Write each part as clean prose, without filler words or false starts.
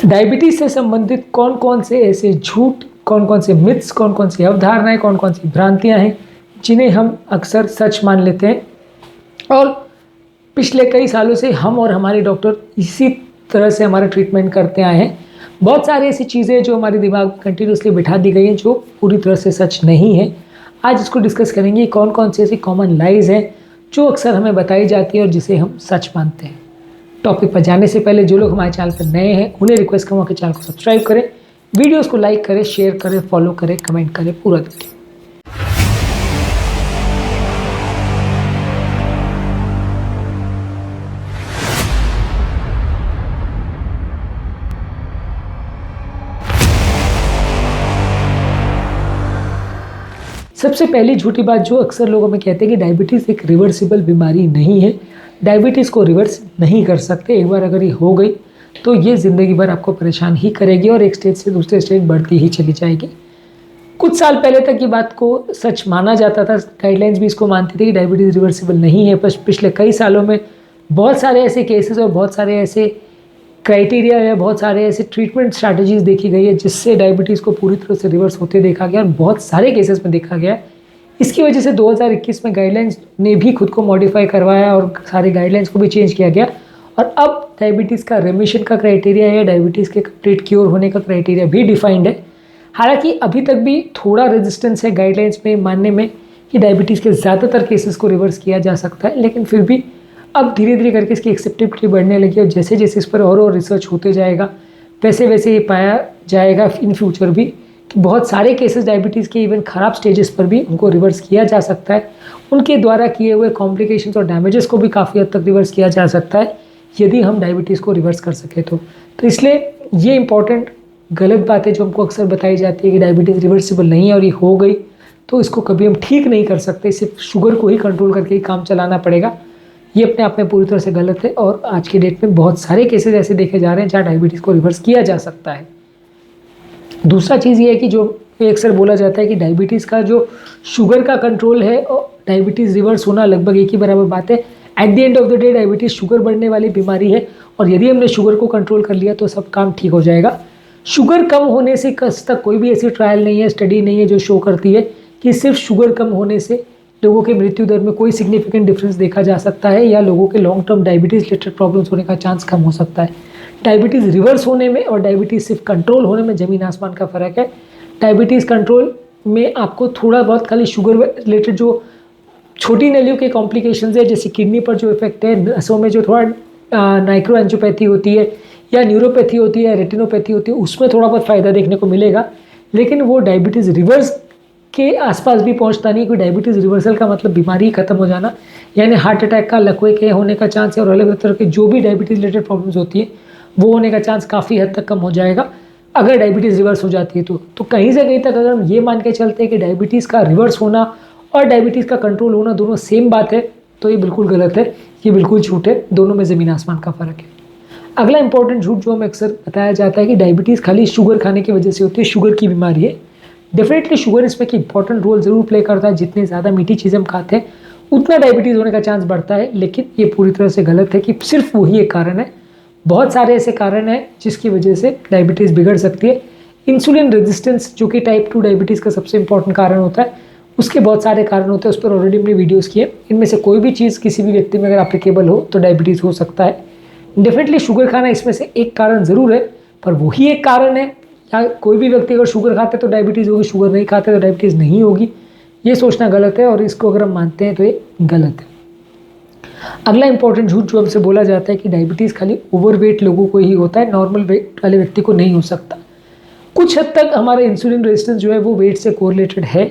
Diabetes से संबंधित कौन कौन से ऐसे झूठ, कौन कौन से मिथ्स, कौन कौन सी अवधारणाएं, कौन कौन सी भ्रांतियां हैं जिन्हें हम अक्सर सच मान लेते हैं, और पिछले कई सालों से हम और हमारे डॉक्टर इसी तरह से हमारा ट्रीटमेंट करते आए हैं। बहुत सारी ऐसी चीज़ें जो हमारे दिमाग में कंटिन्यूसली बिठा दी गई हैं जो पूरी तरह से सच नहीं है। आज इसको डिस्कस करेंगे कौन कौन सी ऐसी कॉमन लाइज हैं जो अक्सर हमें बताई जाती है और जिसे हम सच मानते हैं। टॉपिक पर जाने से पहले जो लोग हमारे चैनल पर नए हैं उन्हें रिक्वेस्ट करूँगा कि चैनल को सब्सक्राइब करें, वीडियोस को लाइक करें, शेयर करें, फॉलो करें, कमेंट करें, पूरा देखें। सबसे पहली झूठी बात जो अक्सर लोग हमें कहते हैं कि डायबिटीज़ एक रिवर्सिबल बीमारी नहीं है, डायबिटीज़ को रिवर्स नहीं कर सकते। एक बार अगर ये हो गई तो ये ज़िंदगी भर आपको परेशान ही करेगी और एक स्टेज से दूसरे स्टेज बढ़ती ही चली जाएगी। कुछ साल पहले तक ये बात को सच माना जाता था, गाइडलाइंस भी इसको मानती थी कि डायबिटीज़ रिवर्सिबल नहीं है। पर पिछले कई सालों में बहुत सारे ऐसे केसेस और बहुत सारे ऐसे क्राइटेरिया या बहुत सारे ऐसे ट्रीटमेंट स्ट्रैटेजीज देखी गई है जिससे डायबिटीज़ को पूरी तरह से रिवर्स होते देखा गया और बहुत सारे केसेस में देखा गया। इसकी वजह से 2021 में गाइडलाइंस ने भी खुद को मॉडिफाई करवाया और सारे गाइडलाइंस को भी चेंज किया गया और अब डायबिटीज़ का रेमिशन का क्राइटेरिया या डायबिटीज़ के कंप्लीट क्योर होने का क्राइटेरिया भी डिफाइंड है। हालांकि अभी तक भी थोड़ा रेजिस्टेंस है गाइडलाइंस में मानने में कि डायबिटीज़ के ज़्यादातर केसेस को रिवर्स किया जा सकता है, लेकिन फिर भी अब धीरे धीरे करके इसकी एक्सेप्टेबिलिटी बढ़ने लगी और जैसे जैसे इस पर और रिसर्च होते जाएगा वैसे वैसे ये पाया जाएगा इन फ्यूचर भी कि बहुत सारे केसेस डायबिटीज़ के इवन ख़राब स्टेजेस पर भी उनको रिवर्स किया जा सकता है। उनके द्वारा किए हुए कॉम्प्लिकेशंस और डैमेजेस को भी काफ़ी हद तक रिवर्स किया जा सकता है यदि हम डायबिटीज़ को रिवर्स कर सकें तो इसलिए ये इंपॉर्टेंट गलत बात है जो हमको अक्सर बताई जाती है कि डायबिटीज़ रिवर्सिबल नहीं है और ये हो गई तो इसको कभी हम ठीक नहीं कर सकते, सिर्फ शुगर को ही कंट्रोल करके ही काम चलाना पड़ेगा। ये अपने आप में पूरी तरह से गलत है और आज की डेट में बहुत सारे केसेस ऐसे देखे जा रहे हैं जहाँ डायबिटीज़ को रिवर्स किया जा सकता है। दूसरा चीज़ ये है कि जो अक्सर बोला जाता है कि डायबिटीज़ का जो शुगर का कंट्रोल है और डायबिटीज़ रिवर्स होना लगभग एक ही बराबर बात है। At the end of the day diabetes sugar बढ़ने वाली बीमारी है और यदि हमने शुगर को कंट्रोल कर लिया तो सब काम ठीक हो जाएगा। शुगर कम होने से आज तक कोई भी ऐसी ट्रायल नहीं है, स्टडी नहीं है जो शो करती है कि सिर्फ शुगर कम होने से लोगों के मृत्यु दर में कोई सिग्निफिकेंट डिफरेंस देखा जा सकता है या लोगों के long term diabetes related problems होने का चांस कम हो सकता है। डायबिटीज़ रिवर्स होने में और डायबिटीज़ सिर्फ कंट्रोल होने में ज़मीन आसमान का फ़र्क है। डायबिटीज़ कंट्रोल में आपको थोड़ा बहुत खाली शुगर रिलेटेड जो छोटी नलियों के कॉम्प्लिकेशंस है, जैसे किडनी पर जो इफेक्ट है, नसों में जो थोड़ा नाइक्रो एंजियोपैथी होती है या न्यूरोपैथी होती है, रेटिनोपैथी होती है, उसमें थोड़ा बहुत फ़ायदा देखने को मिलेगा, लेकिन वो डायबिटीज़ रिवर्स के आसपास भी पहुंचता नहीं। कोई डायबिटीज़ रिवर्सल का मतलब बीमारी खत्म हो जाना, यानी हार्ट अटैक का, लकवे के होने का चांस है और अलग अलग तरह के जो भी डायबिटीज़ रिलेटेड प्रॉब्लम्स होती है वो होने का चांस काफ़ी हद तक कम हो जाएगा अगर डायबिटीज़ रिवर्स हो जाती है तो कहीं से कहीं तक अगर हम ये मान के चलते हैं कि डायबिटीज़ का रिवर्स होना और डायबिटीज़ का कंट्रोल होना दोनों सेम बात है तो ये बिल्कुल गलत है, ये बिल्कुल झूठ है। दोनों में ज़मीन आसमान का फ़र्क है। अगला इंपॉर्टेंट झूठ जो हमें अक्सर बताया जाता है कि डायबिटीज़ खाली शुगर खाने की वजह से होती है, शुगर की बीमारी है। डेफिनेटली शुगर इसमें कि इंपॉर्टेंट रोल ज़रूर प्ले करता है। जितनी ज़्यादा मीठी चीज़ें हम खाते हैं उतना डायबिटीज़ होने का चांस बढ़ता है, लेकिन ये पूरी तरह से गलत है कि सिर्फ वही एक कारण है। बहुत सारे ऐसे कारण हैं जिसकी वजह से डायबिटीज़ बिगड़ सकती है। इंसुलिन रेजिस्टेंस जो कि टाइप 2 डायबिटीज़ का सबसे इंपॉर्टेंट कारण होता है, उसके बहुत सारे कारण होते हैं, उस पर ऑलरेडी हमने वीडियोज़ किए। इनमें से कोई भी चीज़ किसी भी व्यक्ति में अगर एप्लीकेबल हो तो डायबिटीज़ हो सकता है। डेफिनेटली शुगर खाना इसमें से एक कारण ज़रूर है, पर वही एक कारण है या कोई भी व्यक्ति अगर शुगर खाते तो डायबिटीज़ होगी, शुगर नहीं खाते तो डायबिटीज़ नहीं होगी, ये सोचना गलत है और इसको अगर हम मानते हैं तो ये गलत है। अगला इंपॉर्टेंट झूठ जो हमसे बोला जाता है कि डायबिटीज़ खाली ओवरवेट लोगों को ही होता है, नॉर्मल वेट वाले व्यक्ति को नहीं हो सकता। कुछ हद तक हमारा इंसुलिन रेजिस्टेंस जो है वो वेट से कोरिलेटेड है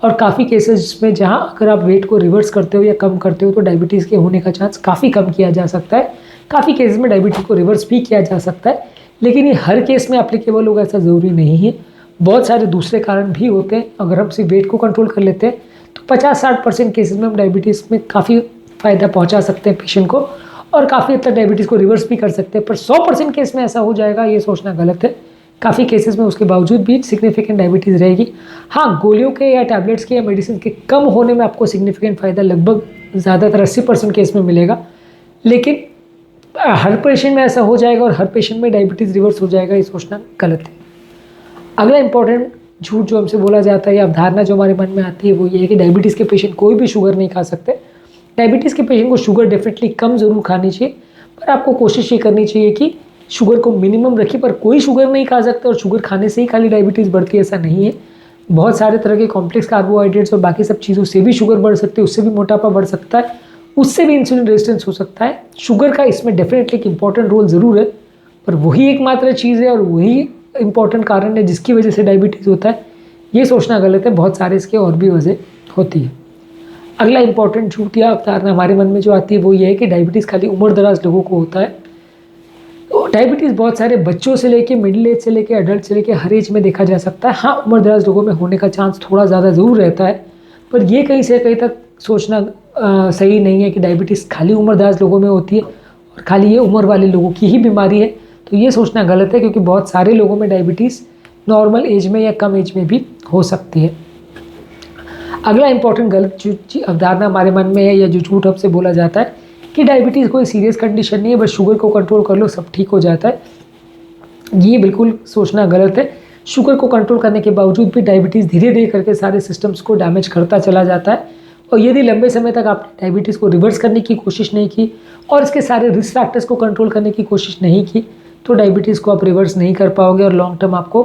और काफ़ी केसेस में जहाँ अगर आप वेट को रिवर्स करते हो या कम करते हो तो डायबिटीज़ के होने का चांस काफ़ी कम किया जा सकता है। काफ़ी केसेस में डायबिटीज़ को रिवर्स भी किया जा सकता है, लेकिन ये हर केस में एप्लीकेबल होगा ऐसा ज़रूरी नहीं है। बहुत सारे दूसरे कारण भी होते हैं। अगर हम सिर्फ वेट को कंट्रोल कर लेते हैं तो 50-60% केसेस में हम डायबिटीज़ में काफ़ी फ़ायदा पहुंचा सकते हैं पेशेंट को और काफ़ी हद तक डायबिटीज़ को रिवर्स भी कर सकते हैं। पर 100% केस में ऐसा हो जाएगा ये सोचना गलत है। काफ़ी केसेस में उसके बावजूद भी सिग्निफिकेंट डायबिटीज़ रहेगी। हाँ, गोलियों के या टैबलेट्स के या मेडिसिन के कम होने में आपको सिग्निफिकेंट फ़ायदा लगभग ज़्यादातर 80% केस में मिलेगा, लेकिन हर पेशेंट में ऐसा हो जाएगा और हर पेशेंट में डायबिटीज़ रिवर्स हो जाएगा, ये सोचना गलत है। अगला इंपॉर्टेंट झूठ जो हमसे बोला जाता है या अवधारणा जो हमारे मन में आती है वो ये है कि डायबिटीज़ के पेशेंट कोई भी शुगर नहीं खा सकते। डायबिटीज़ के पेशेंट को शुगर डेफिनेटली कम ज़रूर खानी चाहिए, पर आपको कोशिश ये करनी चाहिए कि शुगर को मिनिमम रखिए, पर कोई शुगर नहीं खा सकता और शुगर खाने से ही खाली डायबिटीज़ बढ़ती है ऐसा नहीं है। बहुत सारे तरह के कॉम्प्लेक्स कार्बोहाइड्रेट्स और बाकी सब चीज़ों से भी शुगर बढ़ सकती है, उससे भी मोटापा बढ़ सकता है, उससे भी इंसुलिन रेजिस्टेंस हो सकता है। शुगर का इसमें डेफिनेटली एक इंपॉर्टेंट रोल ज़रूर है, पर वही एकमात्र चीज़ है और वही इंपॉर्टेंट कारण है जिसकी वजह से डायबिटीज़ होता है, ये सोचना गलत है। बहुत सारे इसके और भी वजह होती है। अगला इंपॉर्टेंट झूठ या अवधारणा हमारे मन में जो आती है वो ये है कि डायबिटीज़ खाली उम्र दराज लोगों को होता है। तो डायबिटीज़ बहुत सारे बच्चों से लेके मिडिल एज से लेके अडल्ट से लेके हर एज में देखा जा सकता है। हाँ, उम्र दराज लोगों में होने का चांस थोड़ा ज़्यादा ज़रूर रहता है, पर ये कहीं से कहीं तक सोचना सही नहीं है कि डायबिटीज़ खाली उम्र दराज लोगों में होती है और खाली ये उम्र वाले लोगों की ही बीमारी है। तो ये सोचना गलत है, क्योंकि बहुत सारे लोगों में डायबिटीज़ नॉर्मल एज में या कम एज में भी हो सकती है। अगला इंपॉर्टेंट गलत अवधारणा हमारे मन में है या जो झूठ हमसे बोला जाता है कि डायबिटीज़ कोई सीरियस कंडीशन नहीं है, बस शुगर को कंट्रोल कर लो सब ठीक हो जाता है। ये बिल्कुल सोचना गलत है। शुगर को कंट्रोल करने के बावजूद भी डायबिटीज़ धीरे धीरे करके सारे सिस्टम्स को डैमेज करता चला जाता है, और यदि लंबे समय तक आपने डायबिटीज़ को रिवर्स करने की कोशिश नहीं की और इसके सारे रिस्क फैक्टर्स को कंट्रोल करने की कोशिश नहीं की, तो डायबिटीज़ को आप रिवर्स नहीं कर पाओगे और लॉन्ग टर्म आपको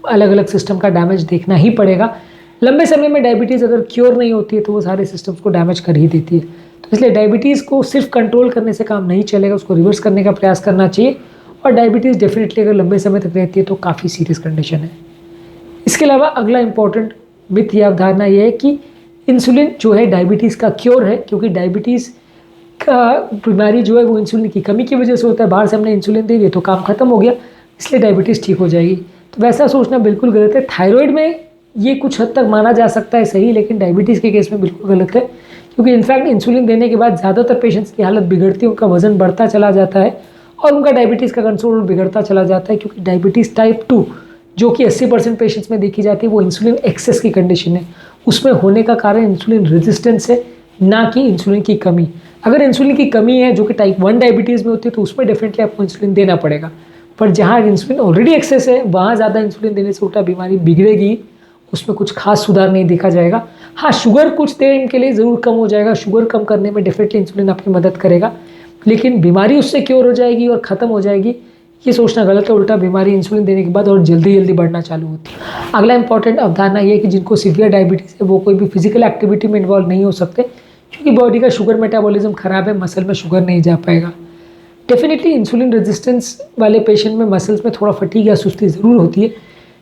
अलग अलग सिस्टम का डैमेज देखना ही पड़ेगा। लंबे समय में डायबिटीज़ अगर क्योर नहीं होती है तो वो सारे सिस्टम्स को डैमेज कर ही देती है। तो इसलिए डायबिटीज़ को सिर्फ कंट्रोल करने से काम नहीं चलेगा, उसको रिवर्स करने का प्रयास करना चाहिए। और डायबिटीज़ डेफिनेटली अगर लंबे समय तक रहती है तो काफ़ी सीरियस कंडीशन है। इसके अलावा अगला इंपॉर्टेंट मिथ या अवधारणा ये है कि इंसुलिन जो है डायबिटीज़ का क्योर है, क्योंकि डायबिटीज़ का बीमारी जो है वो इंसुलिन की कमी की वजह से होता है। बाहर से हमने इंसुलिन दे दिया तो काम खत्म हो गया, इसलिए डायबिटीज़ ठीक हो जाएगी। तो वैसा सोचना बिल्कुल गलत है। थायराइड में ये कुछ हद तक माना जा सकता है सही, लेकिन डायबिटीज़ के केस में बिल्कुल गलत है, क्योंकि इनफैक्ट इंसुलिन देने के बाद ज़्यादातर पेशेंट्स की हालत बिगड़ती है, उनका वजन बढ़ता चला जाता है और उनका डायबिटीज़ का कंट्रोल बिगड़ता चला जाता है। क्योंकि डायबिटीज़ टाइप 2 जो कि 80% पेशेंट्स में देखी जाती है वो इंसुलिन एक्सेस की कंडीशन है। उसमें होने का कारण इंसुलिन रेजिस्टेंस है, ना कि इंसुलिन की कमी। अगर इंसुलिन की कमी है जो कि टाइप 1 डायबिटीज़ में होती है तो उसमें डेफिनेटली आपको इंसुलिन देना पड़ेगा, पर जहाँ इंसुलिन ऑलरेडी एक्सेस है वहाँ ज़्यादा इंसुलिन देने से उल्टा बीमारी बिगड़ेगी, उसमें कुछ खास सुधार नहीं देखा जाएगा। हाँ, शुगर कुछ देर के लिए ज़रूर कम हो जाएगा, शुगर कम करने में डेफिनेटली इंसुलिन आपकी मदद करेगा, लेकिन बीमारी उससे क्योर हो जाएगी और ख़त्म हो जाएगी, ये सोचना गलत है। उल्टा बीमारी इंसुलिन देने के बाद और जल्दी बढ़ना चालू होती है। अगला इंपॉर्टेंट अवधारणा ये है कि जिनको सीवियर डायबिटीज़ है वो कोई भी फिजिकल एक्टिविटी में इन्वॉल्व नहीं हो सकते, क्योंकि बॉडी का शुगर मेटाबॉलिज्म ख़राब है, मसल में शुगर नहीं जा पाएगा। डेफिनेटली इंसुलिन रेजिस्टेंस वाले पेशेंट में मसल्स में थोड़ा फटीग या सुस्ती ज़रूर होती है,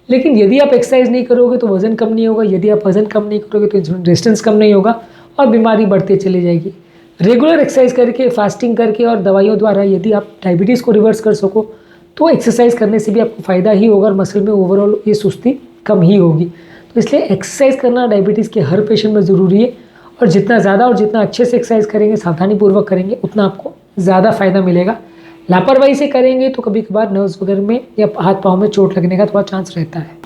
लेकिन यदि आप एक्सरसाइज नहीं करोगे तो वज़न कम नहीं होगा, यदि आप वज़न कम नहीं करोगे तो इंसुलिन रेजिस्टेंस कम नहीं होगा और बीमारी बढ़ती चली जाएगी। रेगुलर एक्सरसाइज करके, फास्टिंग करके और दवाइयों द्वारा यदि आप डायबिटीज़ को रिवर्स कर सको तो एक्सरसाइज करने से भी आपको फ़ायदा ही होगा और मसल में ओवरऑल ये सुस्ती कम ही होगी। तो इसलिए एक्सरसाइज करना डायबिटीज़ के हर पेशेंट में ज़रूरी है, और जितना ज़्यादा और जितना अच्छे से एक्सरसाइज करेंगे, सावधानीपूर्वक करेंगे, उतना आपको ज़्यादा फ़ायदा मिलेगा। लापरवाही से करेंगे तो कभी कभार नर्व्स वगैरह में या हाथ पाँव में चोट लगने का थोड़ा चांस रहता है।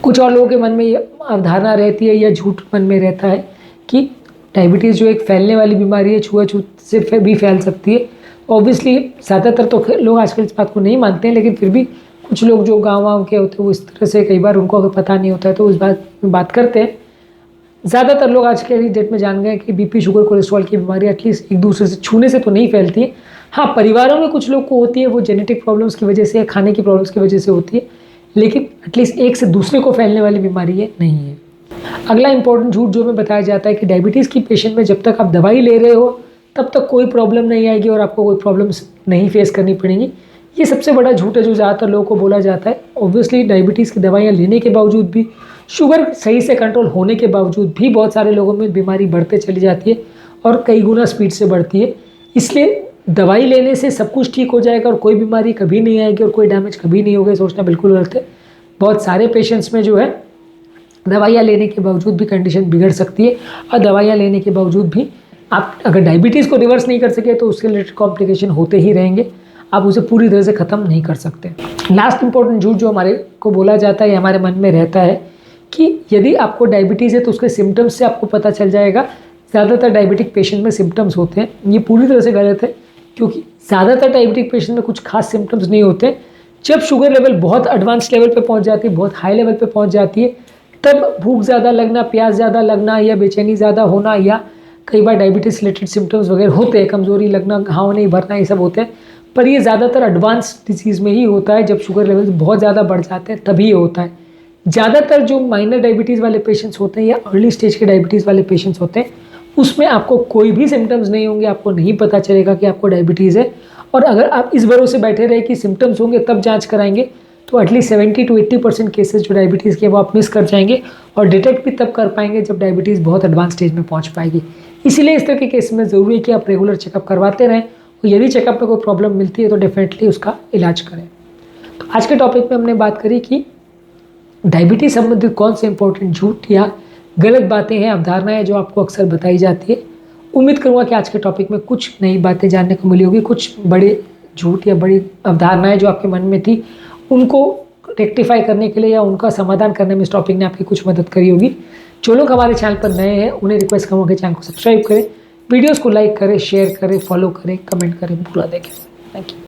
कुछ और लोगों के मन में ये अवधारणा रहती है या झूठ मन में रहता है कि डायबिटीज़ जो एक फैलने वाली बीमारी है, छुआछूत से भी फैल सकती है। ऑब्वियसली ज़्यादातर तो लोग आजकल इस बात को नहीं मानते हैं, लेकिन फिर भी कुछ लोग जो गाँव के होते हैं वो इस तरह से कई बार उनको अगर पता नहीं होता है तो इस बात करते हैं। ज़्यादातर लोग आज के डेट में जान गए कि बीपी, शुगर, कोलेस्ट्रॉल की बीमारी एटलीस्ट एक दूसरे से छूने से तो नहीं फैलती है। हाँ, परिवारों में कुछ लोग को होती है, वो जेनेटिक प्रॉब्लम्स की वजह से या खाने की प्रॉब्लम्स की वजह से होती है, लेकिन एटलीस्ट एक से दूसरे को फैलने वाली बीमारी ये नहीं है। अगला इंपॉर्टेंट झूठ जो में बताया जाता है कि डायबिटीज़ की पेशेंट में जब तक आप दवाई ले रहे हो तब तक कोई प्रॉब्लम नहीं आएगी और आपको कोई प्रॉब्लम्स नहीं फेस करनी पड़ेंगी। ये सबसे बड़ा झूठ है जो ज़्यादातर लोगों को बोला जाता है। ऑब्वियसली डायबिटीज़ की दवाइयाँ लेने के बावजूद भी, शुगर सही से कंट्रोल होने के बावजूद भी बहुत सारे लोगों में बीमारी बढ़ते चली जाती है और कई गुना स्पीड से बढ़ती है। इसलिए दवाई लेने से सब कुछ ठीक हो जाएगा और कोई बीमारी कभी नहीं आएगी और कोई डैमेज कभी नहीं होगा, सोचना बिल्कुल गलत है। बहुत सारे पेशेंट्स में जो है दवाइयाँ लेने के बावजूद भी कंडीशन बिगड़ सकती है, और दवाइयाँ लेने के बावजूद भी आप अगर डायबिटीज़ को रिवर्स नहीं कर सके तो उसके रिलेटेड कॉम्प्लिकेशन होते ही रहेंगे, आप उसे पूरी तरह से ख़त्म नहीं कर सकते। लास्ट इंपॉर्टेंट झूठ जो हमारे को बोला जाता है या हमारे मन में रहता है कि यदि आपको डायबिटीज़ है तो उसके सिम्टम्स से आपको पता चल जाएगा। ज़्यादातर डायबिटिक पेशेंट में सिम्टम्स होते हैं, ये पूरी तरह से गलत है। क्योंकि ज़्यादातर डायबिटिक पेशेंट में कुछ खास सिम्टम्स नहीं होते। जब शुगर लेवल बहुत एडवांस लेवल पे पहुंच जाती है, बहुत हाई लेवल पे पहुंच जाती है, तब भूख ज़्यादा लगना, प्यास ज़्यादा लगना या बेचैनी ज़्यादा होना या कई बार डायबिटीज़ रिलेटेड सिम्टम्स वगैरह होते हैं, कमज़ोरी लगना, घाव नहीं भरना, ये सब होते हैं। पर ये ज़्यादातर एडवांस डिजीज़ में ही होता है, जब शुगर लेवल बहुत ज़्यादा बढ़ जाते हैं तभी ये होता है। ज़्यादातर जो माइनर डायबिटीज़ वाले पेशेंट्स होते हैं या अर्ली स्टेज के डायबिटीज़ वाले पेशेंट्स होते हैं, उसमें आपको कोई भी सिम्टम्स नहीं होंगे, आपको नहीं पता चलेगा कि आपको डायबिटीज़ है। और अगर आप इस भरोसे बैठे रहे कि सिम्टम्स होंगे तब जांच कराएंगे, तो एटलीस्ट 70 to 80% केसेस जो डायबिटीज़ के वो आप मिस कर जाएंगे और डिटेक्ट भी तब कर पाएंगे जब डायबिटीज़ बहुत एडवांस स्टेज में पहुंच पाएगी। इसीलिए इस तरह के केस में ज़रूरी है कि आप रेगुलर चेकअप करवाते रहें और यदि चेकअप में कोई प्रॉब्लम मिलती है तो डेफिनेटली उसका इलाज करें। तो आज के टॉपिक में हमने बात करी कि डायबिटीज़ संबंधित कौन से इंपॉर्टेंट झूठ या गलत बातें हैं, अवधारणाएं जो आपको अक्सर बताई जाती है। उम्मीद करूँगा कि आज के टॉपिक में कुछ नई बातें जानने को मिली होगी, कुछ बड़े झूठ या बड़ी अवधारणाएं जो आपके मन में थी उनको रेक्टिफाई करने के लिए या उनका समाधान करने में इस टॉपिक ने आपकी कुछ मदद करी होगी। जो लोग हमारे चैनल पर नए हैं उन्हें रिक्वेस्ट करूँगा कि चैनल को सब्सक्राइब करें, वीडियोज़ को लाइक करें, शेयर करें, फॉलो करें, कमेंट करें, पूरा देखें। Thank you.